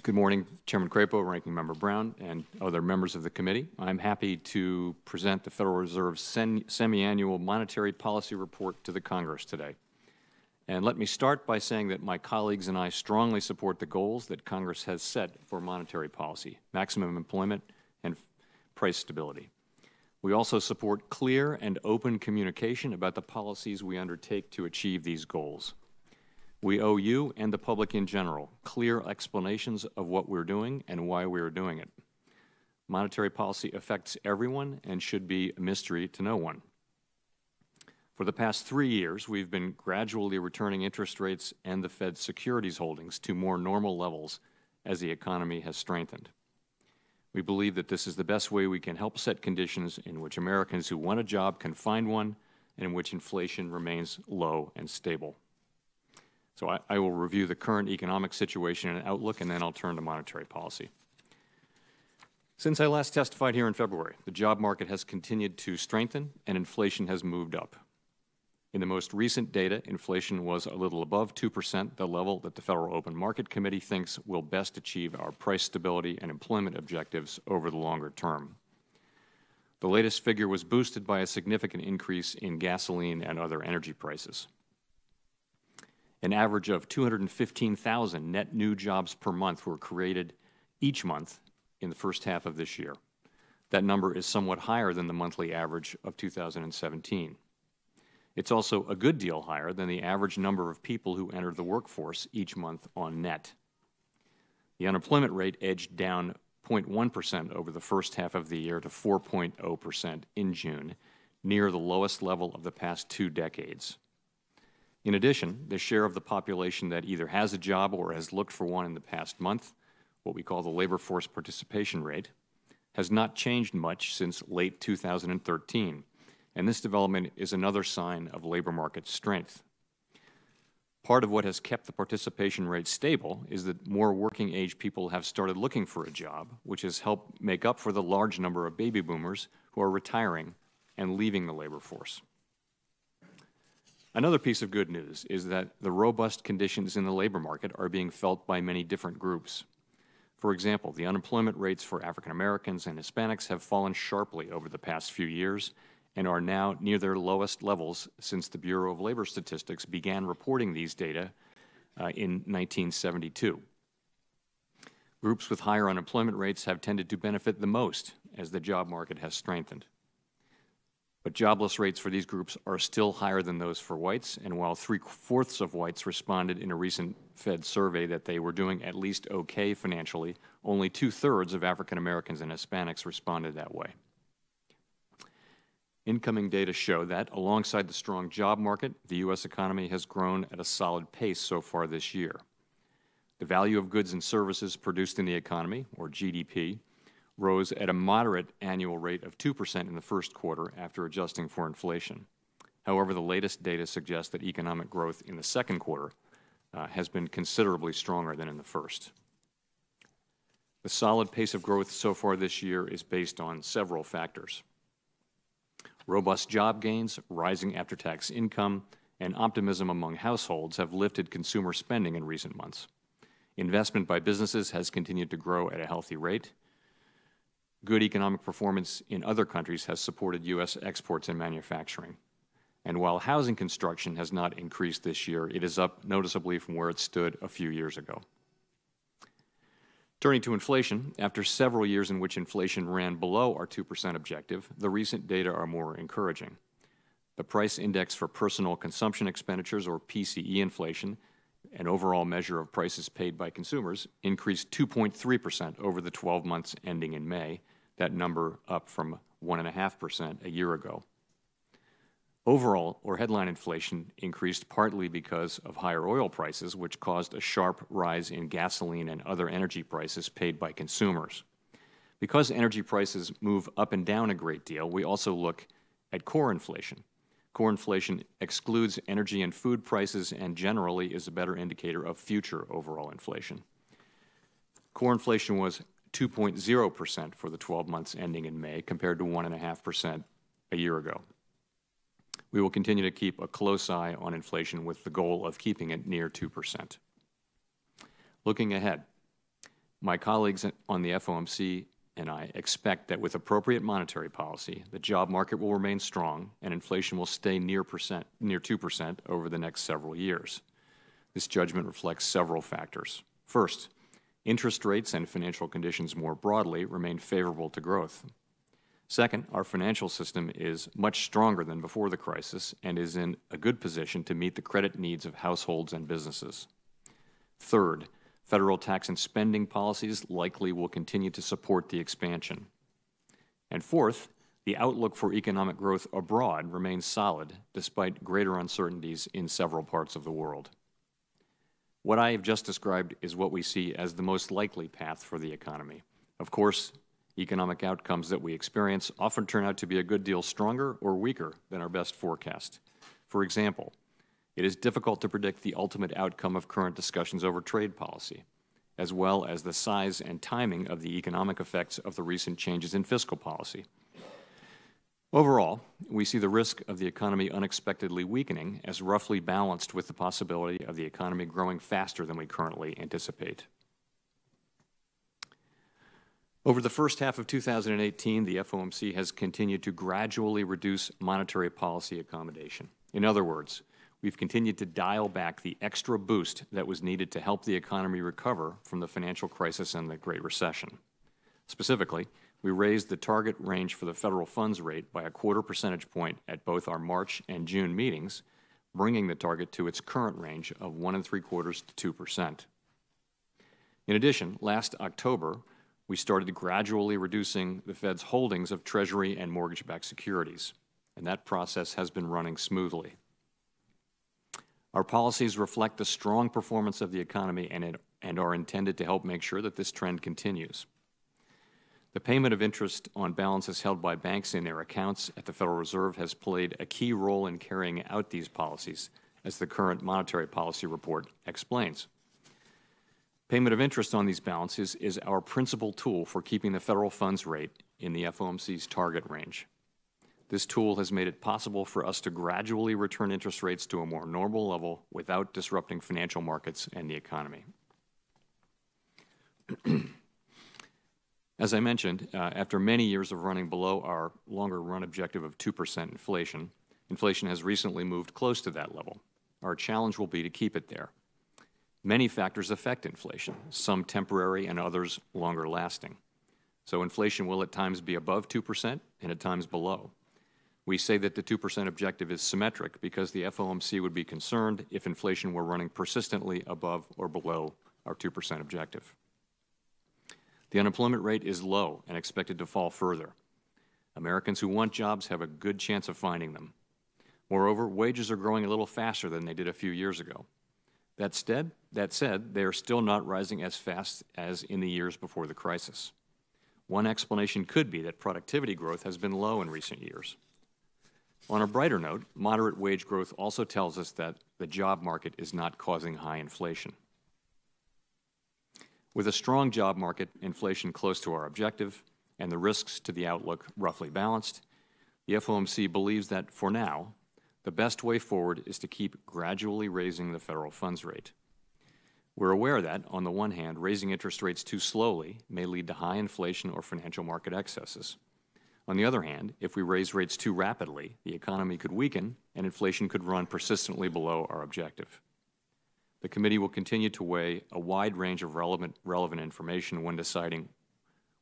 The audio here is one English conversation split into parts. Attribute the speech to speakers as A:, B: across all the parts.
A: Good morning, Chairman Crapo, Ranking Member Brown, and other members of the committee. I'm happy to present the Federal Reserve's semi-annual monetary policy report to the Congress today. And let me start by saying that my colleagues and I strongly support the goals that Congress has set for monetary policy, maximum employment and price stability. We also support clear and open communication about the policies we undertake to achieve these goals. We owe you and the public in general clear explanations of what we're doing and why we're doing it. Monetary policy affects everyone and should be a mystery to no one. For the past 3 years, we've been gradually returning interest rates and the Fed's securities holdings to more normal levels as the economy has strengthened. We believe that this is the best way we can help set conditions in which Americans who want a job can find one and in which inflation remains low and stable. So I will review the current economic situation and outlook, and then I'll turn to monetary policy. Since I last testified here in February, the job market has continued to strengthen and inflation has moved up. In the most recent data, inflation was a little above 2%, the level that the Federal Open Market Committee thinks will best achieve our price stability and employment objectives over the longer term. The latest figure was boosted by a significant increase in gasoline and other energy prices. An average of 215,000 net new jobs per month were created each month in the first half of this year. That number is somewhat higher than the monthly average of 2017. It's also a good deal higher than the average number of people who entered the workforce each month on net. The unemployment rate edged down 0.1% over the first half of the year to 4.0% in June, near the lowest level of the past 2 decades. In addition, the share of the population that either has a job or has looked for one in the past month, what we call the labor force participation rate, has not changed much since late 2013, and this development is another sign of labor market strength. Part of what has kept the participation rate stable is that more working-age people have started looking for a job, which has helped make up for the large number of baby boomers who are retiring and leaving the labor force. Another piece of good news is that the robust conditions in the labor market are being felt by many different groups. For example, the unemployment rates for African Americans and Hispanics have fallen sharply over the past few years and are now near their lowest levels since the Bureau of Labor Statistics began reporting these data in 1972. Groups with higher unemployment rates have tended to benefit the most as the job market has strengthened. But jobless rates for these groups are still higher than those for whites, and while 3/4 of whites responded in a recent Fed survey that they were doing at least okay financially, only 2/3 of African Americans and Hispanics responded that way. Incoming data show that, alongside the strong job market, the U.S. economy has grown at a solid pace so far this year. The value of goods and services produced in the economy, or GDP, rose at a moderate annual rate of 2% in the first quarter after adjusting for inflation. However, the latest data suggests that economic growth in the second quarter has been considerably stronger than in the first. The solid pace of growth so far this year is based on several factors. Robust job gains, rising after-tax income, and optimism among households have lifted consumer spending in recent months. Investment by businesses has continued to grow at a healthy rate. Good economic performance in other countries has supported U.S. exports and manufacturing. And while housing construction has not increased this year, it is up noticeably from where it stood a few years ago. Turning to inflation, after several years in which inflation ran below our 2% objective, the recent data are more encouraging. The price index for personal consumption expenditures, or PCE inflation, an overall measure of prices paid by consumers, increased 2.3% over the 12 months ending in May, that number up from 1.5% a year ago. Overall, or headline inflation, increased partly because of higher oil prices, which caused a sharp rise in gasoline and other energy prices paid by consumers. Because energy prices move up and down a great deal, we also look at core inflation. Core inflation excludes energy and food prices and generally is a better indicator of future overall inflation. Core inflation was 2.0% for the 12 months ending in May, compared to 1.5% a year ago. We will continue to keep a close eye on inflation with the goal of keeping it near 2%. Looking ahead, My colleagues on the FOMC and I expect that with appropriate monetary policy, the job market will remain strong and inflation will stay near 2% over the next several years. This judgment reflects several factors. First, interest rates and financial conditions more broadly remain favorable to growth. Second, our financial system is much stronger than before the crisis and is in a good position to meet the credit needs of households and businesses. Third, federal tax and spending policies likely will continue to support the expansion. And fourth, the outlook for economic growth abroad remains solid despite greater uncertainties in several parts of the world. What I have just described is what we see as the most likely path for the economy. Of course, economic outcomes that we experience often turn out to be a good deal stronger or weaker than our best forecast. For example, it is difficult to predict the ultimate outcome of current discussions over trade policy, as well as the size and timing of the economic effects of the recent changes in fiscal policy. Overall, we see the risk of the economy unexpectedly weakening as roughly balanced with the possibility of the economy growing faster than we currently anticipate. Over the first half of 2018, the FOMC has continued to gradually reduce monetary policy accommodation. In other words, we've continued to dial back the extra boost that was needed to help the economy recover from the financial crisis and the Great Recession. Specifically, we raised the target range for the federal funds rate by 1/4 percentage point at both our March and June meetings, bringing the target to its current range of 1 3/4 to 2%. In addition, last October, we started gradually reducing the Fed's holdings of Treasury and mortgage-backed securities, and that process has been running smoothly. Our policies reflect the strong performance of the economy and are intended to help make sure that this trend continues. The payment of interest on balances held by banks in their accounts at the Federal Reserve has played a key role in carrying out these policies, as the current monetary policy report explains. Payment of interest on these balances is our principal tool for keeping the federal funds rate in the FOMC's target range. This tool has made it possible for us to gradually return interest rates to a more normal level without disrupting financial markets and the economy. As I mentioned, after many years of running below our longer-run objective of 2% inflation, inflation has recently moved close to that level. Our challenge will be to keep it there. Many factors affect inflation, some temporary and others longer lasting. So inflation will at times be above 2% and at times below. We say that the 2% objective is symmetric because the FOMC would be concerned if inflation were running persistently above or below our 2% objective. The unemployment rate is low and expected to fall further. Americans who want jobs have a good chance of finding them. Moreover, wages are growing a little faster than they did a few years ago. That said, they are still not rising as fast as in the years before the crisis. One explanation could be that productivity growth has been low in recent years. On a brighter note, moderate wage growth also tells us that the job market is not causing high inflation. With a strong job market, inflation close to our objective, and the risks to the outlook roughly balanced, the FOMC believes that, for now, the best way forward is to keep gradually raising the federal funds rate. We're aware that, on the one hand, raising interest rates too slowly may lead to high inflation or financial market excesses. On the other hand, if we raise rates too rapidly, the economy could weaken and inflation could run persistently below our objective. The committee will continue to weigh a wide range of relevant information when deciding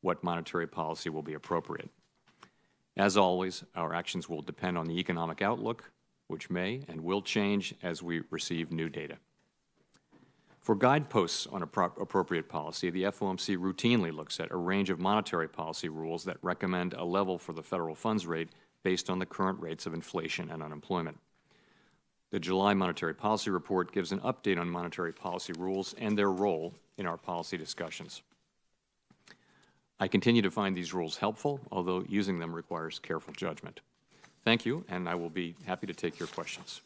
A: what monetary policy will be appropriate. As always, our actions will depend on the economic outlook, which may and will change as we receive new data. For guideposts on appropriate policy, the FOMC routinely looks at a range of monetary policy rules that recommend a level for the federal funds rate based on the current rates of inflation and unemployment. The July Monetary Policy Report gives an update on monetary policy rules and their role in our policy discussions. I continue to find these rules helpful, although using them requires careful judgment. Thank you, and I will be happy to take your questions.